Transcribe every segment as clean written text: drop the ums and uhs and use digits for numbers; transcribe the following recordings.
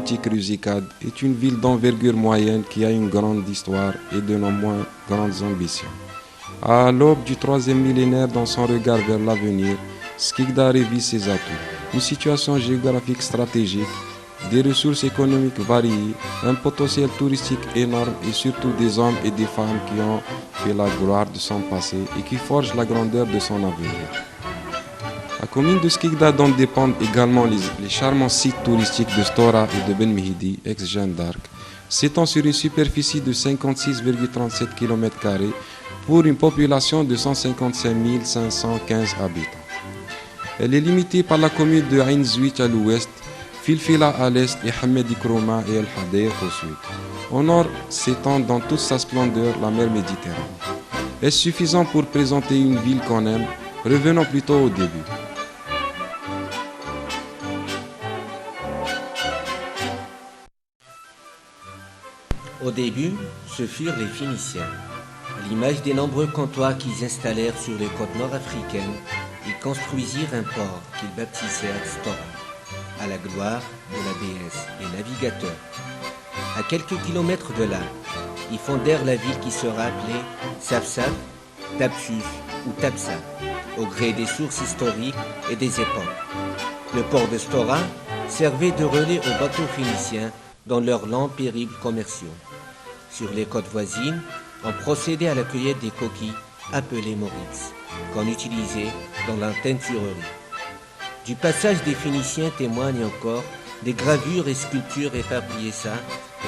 l'antique Rusicade est une ville d'envergure moyenne qui a une grande histoire et de non moins grandes ambitions. À l'aube du troisième millénaire, dans son regard vers l'avenir, Skikda révise ses atouts. Une situation géographique stratégique, des ressources économiques variées, un potentiel touristique énorme et surtout des hommes et des femmes qui ont fait la gloire de son passé et qui forgent la grandeur de son avenir. La commune de Skikda dont dépendent également les charmants sites touristiques de Stora et de Ben Mehdi, ex-Jeanne d'Arc, s'étend sur une superficie de 56,37 km² pour une population de 155 515 habitants. Elle est limitée par la commune de Ain Zwich à l'ouest, Filfila à l'est et Hamedi Kroma et El Hadeir au sud. Au nord s'étend dans toute sa splendeur la mer Méditerranée. Est-ce suffisant pour présenter une ville qu'on aime? Revenons plutôt au début. Au début, ce furent les Phéniciens. À l'image des nombreux comptoirs qu'ils installèrent sur les côtes nord-africaines, ils construisirent un port qu'ils baptisèrent Stora, à la gloire de la déesse des navigateurs. À quelques kilomètres de là, ils fondèrent la ville qui sera appelée Safsaf, Tapsus ou Tapsa, au gré des sources historiques et des époques. Le port de Stora servait de relais aux bateaux phéniciens dans leurs longs périples commerciaux. Sur les côtes voisines, on procédait à la cueillette des coquilles appelées moritz, qu'on utilisait dans la teinturerie. Du passage des Phéniciens témoignent encore des gravures et sculptures éparpillées ça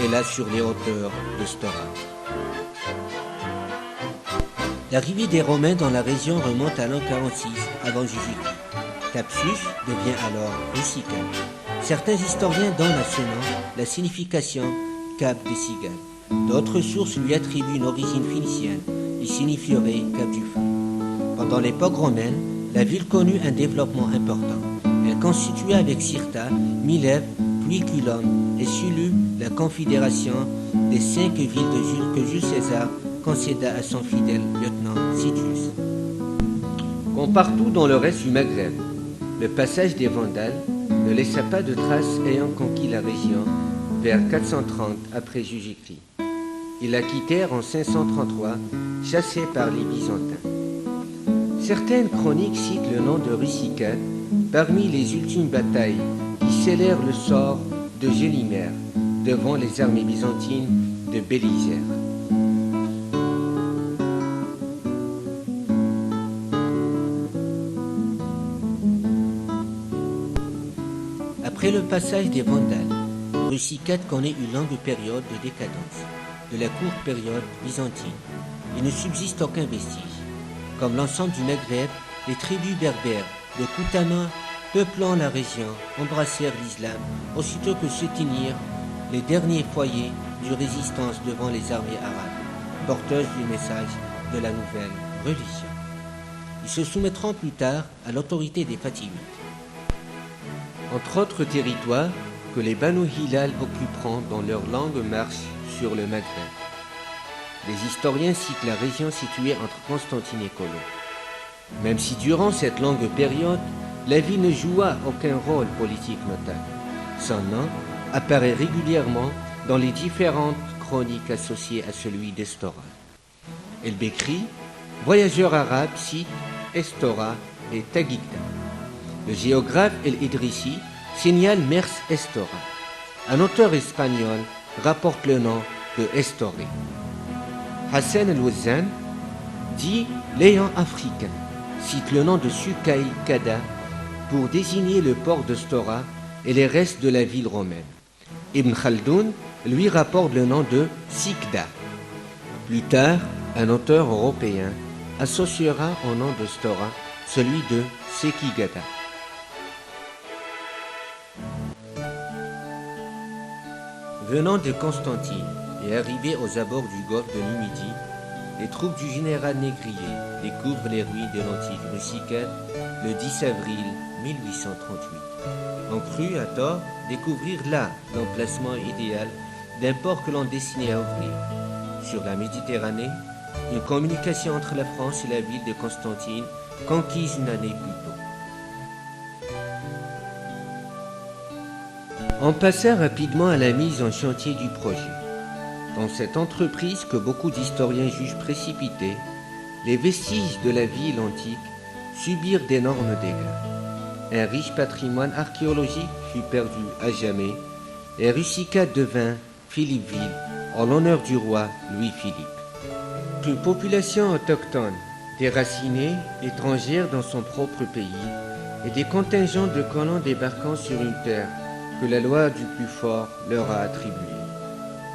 et là sur les hauteurs de Stora. L'arrivée des Romains dans la région remonte à l'an 46 avant Jésus-Christ. Thapsus devient alors Rusicade. Certains historiens donnent à ce nom la signification Cap des Cigales. D'autres sources lui attribuent une origine phénicienne. Il signifierait Cap du Feu. Pendant l'époque romaine, la ville connut un développement important. Elle constituait avec Cirta, Milève, Puiculum et Sulu la confédération des 5 villes que Jules César concéda à son fidèle lieutenant Citius. Comme partout dans le reste du Maghreb, le passage des Vandales ne laissa pas de traces ayant conquis la région vers 430 après Jésus-Christ. Ils la quittèrent en 533, chassés par les Byzantins. Certaines chroniques citent le nom de Rusicade parmi les ultimes batailles qui scellèrent le sort de Gélimère devant les armées byzantines de Bélisère. Après le passage des Vandales, Rusicade connaît une longue période de décadence, de la courte période byzantine. Il ne subsiste aucun vestige. Comme l'ensemble du Maghreb, les tribus berbères de Koutama, peuplant la région, embrassèrent l'islam aussitôt que s'éteignirent les derniers foyers de résistance devant les armées arabes, porteuses du message de la nouvelle religion. Ils se soumettront plus tard à l'autorité des Fatimides. Entre autres territoires que les Banu Hilal occuperont dans leur longue marche sur le Maghreb. Les historiens citent la région située entre Constantine et Colo. Même si durant cette longue période, la ville ne joua aucun rôle politique notable. Son nom apparaît régulièrement dans les différentes chroniques associées à celui d'Estora. El-Bekri, voyageur arabe, cite Estora et Tagigda. Le géographe El-Idrissi signale Mers Estora. Un auteur espagnol rapporte le nom de Estoré. Hassan El-Wazzan dit Léon africain, cite le nom de Sukai Kada pour désigner le port de Stora et les restes de la ville romaine. Ibn Khaldoun lui rapporte le nom de Sikda. Plus tard, un auteur européen associera au nom de Stora celui de Sekigada. Venant de Constantine et arrivés aux abords du golfe de Numidie, les troupes du général Négrier découvrent les ruines de l'antique Rusicade le 10 avril 1838. On crut à tort découvrir là l'emplacement idéal d'un port que l'on destinait à ouvrir. Sur la Méditerranée, une communication entre la France et la ville de Constantine conquise une année plus tôt. On passa rapidement à la mise en chantier du projet. Dans cette entreprise que beaucoup d'historiens jugent précipitée, les vestiges de la ville antique subirent d'énormes dégâts. Un riche patrimoine archéologique fut perdu à jamais et Rusica devint Philippeville en l'honneur du roi Louis-Philippe. Une population autochtone, déracinée, étrangère dans son propre pays, et des contingents de colons débarquant sur une terre que la loi du plus fort leur a attribuée.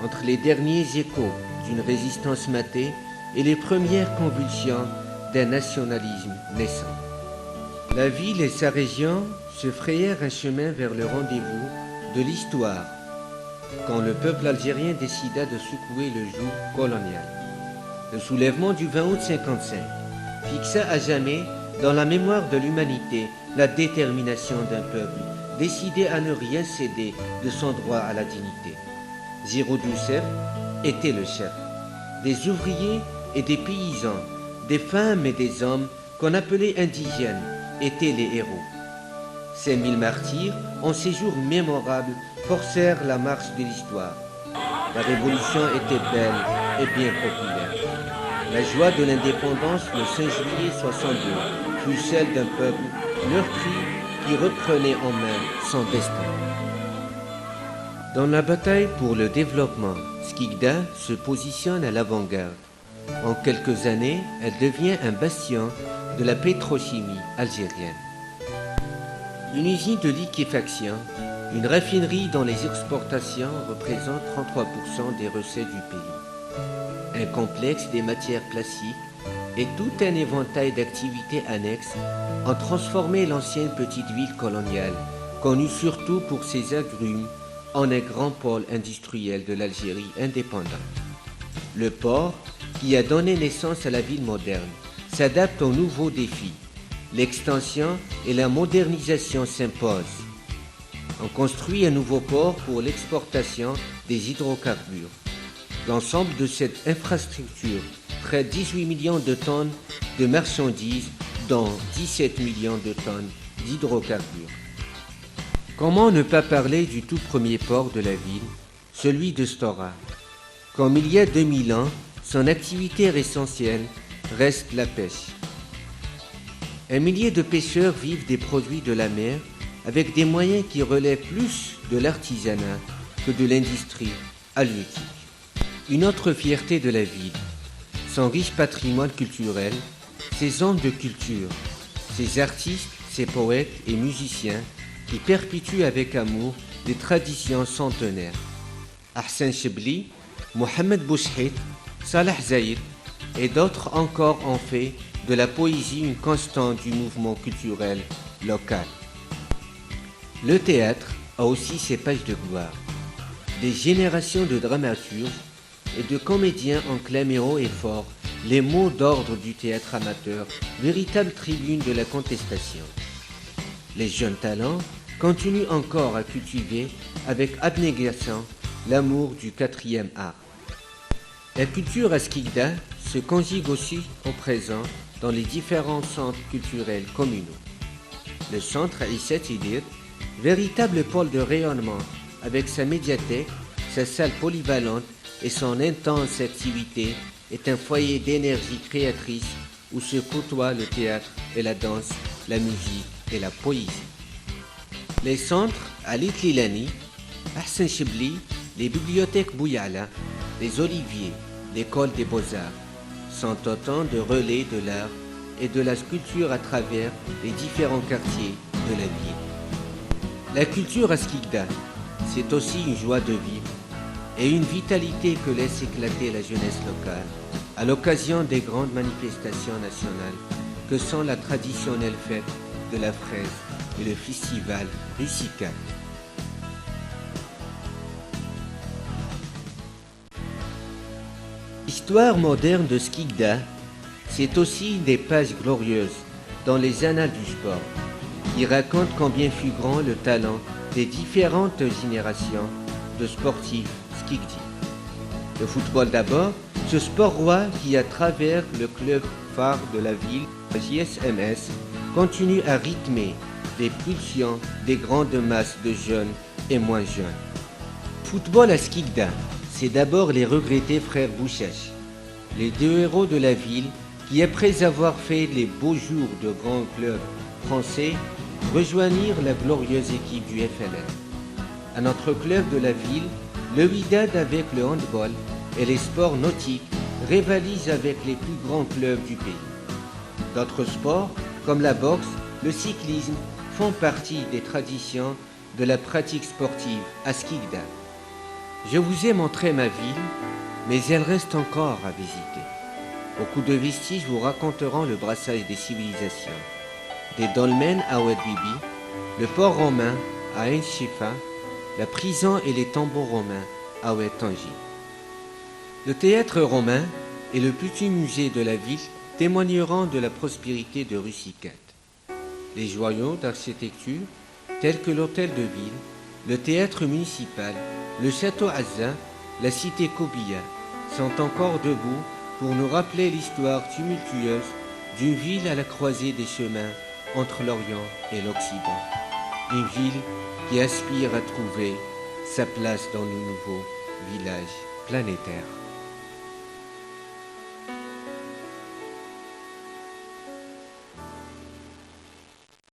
Entre les derniers échos d'une résistance matée et les premières convulsions d'un nationalisme naissant. La ville et sa région se frayèrent un chemin vers le rendez-vous de l'histoire, quand le peuple algérien décida de secouer le joug colonial. Le soulèvement du 20 août 1955 fixa à jamais dans la mémoire de l'humanité la détermination d'un peuple décidé à ne rien céder de son droit à la dignité. Zéro Doucef était le chef. Des ouvriers et des paysans, des femmes et des hommes qu'on appelait indigènes étaient les héros. Ces 1000 martyrs, en ces jours mémorables, forcèrent la marche de l'histoire. La révolution était belle et bien populaire. La joie de l'indépendance le 5 juillet 62 fut celle d'un peuple meurtri qui reprenait en main son destin. Dans la bataille pour le développement, Skikda se positionne à l'avant-garde. En quelques années, elle devient un bastion de la pétrochimie algérienne. Une usine de liquéfaction, une raffinerie dont les exportations représentent 33% des recettes du pays. Un complexe des matières plastiques et tout un éventail d'activités annexes ont transformé l'ancienne petite ville coloniale, connue surtout pour ses agrumes, en un grand pôle industriel de l'Algérie indépendante. Le port, qui a donné naissance à la ville moderne, s'adapte aux nouveaux défis. L'extension et la modernisation s'imposent. On construit un nouveau port pour l'exportation des hydrocarbures. L'ensemble de cette infrastructure traite 18 millions de tonnes de marchandises, dont 17 millions de tonnes d'hydrocarbures. Comment ne pas parler du tout premier port de la ville, celui de Stora? Comme il y a 2000 ans, son activité essentielle reste la pêche. Un millier de pêcheurs vivent des produits de la mer avec des moyens qui relèvent plus de l'artisanat que de l'industrie halieutique. Une autre fierté de la ville, son riche patrimoine culturel, ses hommes de culture, ses artistes, ses poètes et musiciens qui perpétuent avec amour des traditions centenaires. Hassan Chebli, Mohamed Bouchit, Salah Zaïd et d'autres encore ont fait de la poésie une constante du mouvement culturel local. Le théâtre a aussi ses pages de gloire. Des générations de dramaturges et de comédiens enclament haut et fort les mots d'ordre du théâtre amateur, véritable tribune de la contestation. Les jeunes talents continuent encore à cultiver avec abnégation l'amour du 4e art. La culture à Skikda se conjugue aussi au présent dans les différents centres culturels communaux. Le centre Issa Tidir, véritable pôle de rayonnement avec sa médiathèque, sa salle polyvalente et son intense activité, est un foyer d'énergie créatrice où se côtoient le théâtre et la danse, la musique et la poésie. Les centres Alit Lilani, Hassan Chebli, les bibliothèques Bouyala, les Oliviers, l'école des beaux-arts sont autant de relais de l'art et de la sculpture à travers les différents quartiers de la ville. La culture à Skikda, c'est aussi une joie de vivre et une vitalité que laisse éclater la jeunesse locale à l'occasion des grandes manifestations nationales que sont la traditionnelle fête de la fraise et le festival Rusica. L'histoire moderne de Skikda, c'est aussi des pages glorieuses dans les annales du sport, qui racontent combien fut grand le talent des différentes générations de sportifs skikdi. Le football d'abord, ce sport roi qui, à travers le club phare de la ville, la JSMS, continue à rythmer les pulsions des grandes masses de jeunes et moins jeunes. Football à Skikda, c'est d'abord les regrettés frères Bouchach, les deux héros de la ville qui, après avoir fait les beaux jours de grands clubs français, rejoignirent la glorieuse équipe du FLN. À notre club de la ville, le Wydad avec le handball et les sports nautiques rivalisent avec les plus grands clubs du pays. D'autres sports, comme la boxe, le cyclisme, font partie des traditions de la pratique sportive à Skikda. Je vous ai montré ma ville, mais elle reste encore à visiter. Beaucoup de vestiges vous raconteront le brassage des civilisations. Des dolmens à Oued Bibi, le port romain à Ain Shifa, la prison et les tombeaux romains à Oued Tangi. Le théâtre romain et le petit musée de la ville témoigneront de la prospérité de Rusikat. Les joyaux d'architecture, tels que l'hôtel de ville, le théâtre municipal, le château Azza, la cité Kobia, sont encore debout pour nous rappeler l'histoire tumultueuse d'une ville à la croisée des chemins entre l'Orient et l'Occident. Une ville qui aspire à trouver sa place dans le nouveau village planétaire.